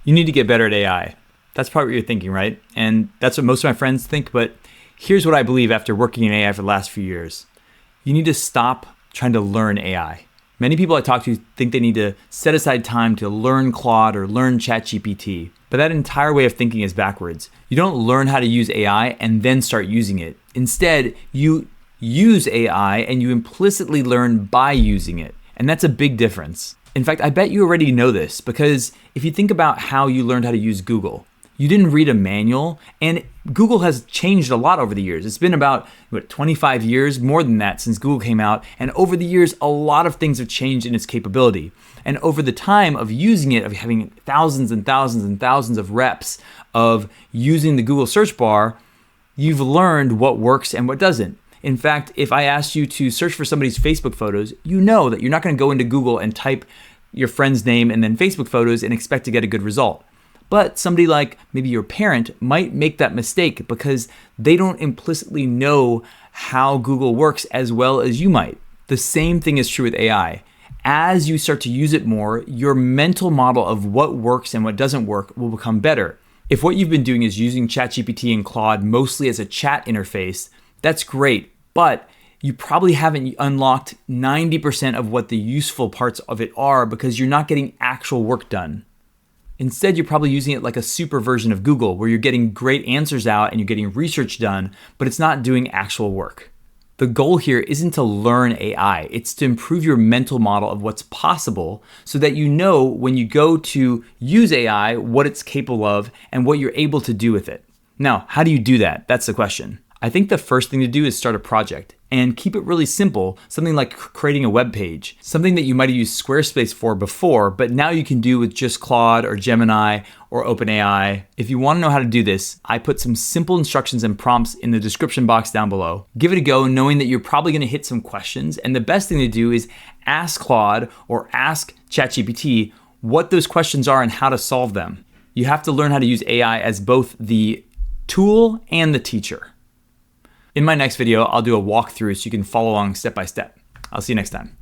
You need to get better at AI. That's probably what you're thinking, right? And that's what most of my friends think, but here's what I believe after working in AI for the last few years. You need to stop trying to learn AI. Many people I talk to think they need to set aside time to learn Claude or learn ChatGPT, but that entire way of thinking is backwards. You don't learn how to use AI and then start using it. Instead, you use AI and you implicitly learn by using it, and that's a big difference. In fact, I bet you already know this because if you think about how you learned how to use Google, you didn't read a manual, and Google has changed a lot over the years. It's been about 25 years, more than that, since Google came out, and over the years, a lot of things have changed in its capability. And over the time of using it, of having thousands and thousands and thousands of reps of using the Google search bar, you've learned what works and what doesn't. In fact, if I asked you to search for somebody's Facebook photos, you know that you're not going to go into Google and type your friend's name and then Facebook photos and expect to get a good result. But somebody like maybe your parent might make that mistake because they don't implicitly know how Google works as well as you might. The same thing is true with AI. As you start to use it more, your mental model of what works and what doesn't work will become better. If what you've been doing is using ChatGPT and Claude mostly as a chat interface, that's great, but you probably haven't unlocked 90% of what the useful parts of it are because you're not getting actual work done. Instead, you're probably using it like a super version of Google where you're getting great answers out and you're getting research done, but it's not doing actual work. The goal here isn't to learn AI, it's to improve your mental model of what's possible so that you know when you go to use AI what it's capable of and what you're able to do with it. Now, how do you do that? That's the question. I think the first thing to do is start a project and keep it really simple, something like creating a web page, something that you might have used Squarespace for before, but now you can do with just Claude or Gemini or OpenAI. If you want to know how to do this, I put some simple instructions and prompts in the description box down below. Give it a go, knowing that you're probably going to hit some questions, and the best thing to do is ask Claude or ask ChatGPT what those questions are and how to solve them. You have to learn how to use AI as both the tool and the teacher. In my next video, I'll do a walkthrough so you can follow along step by step. I'll see you next time.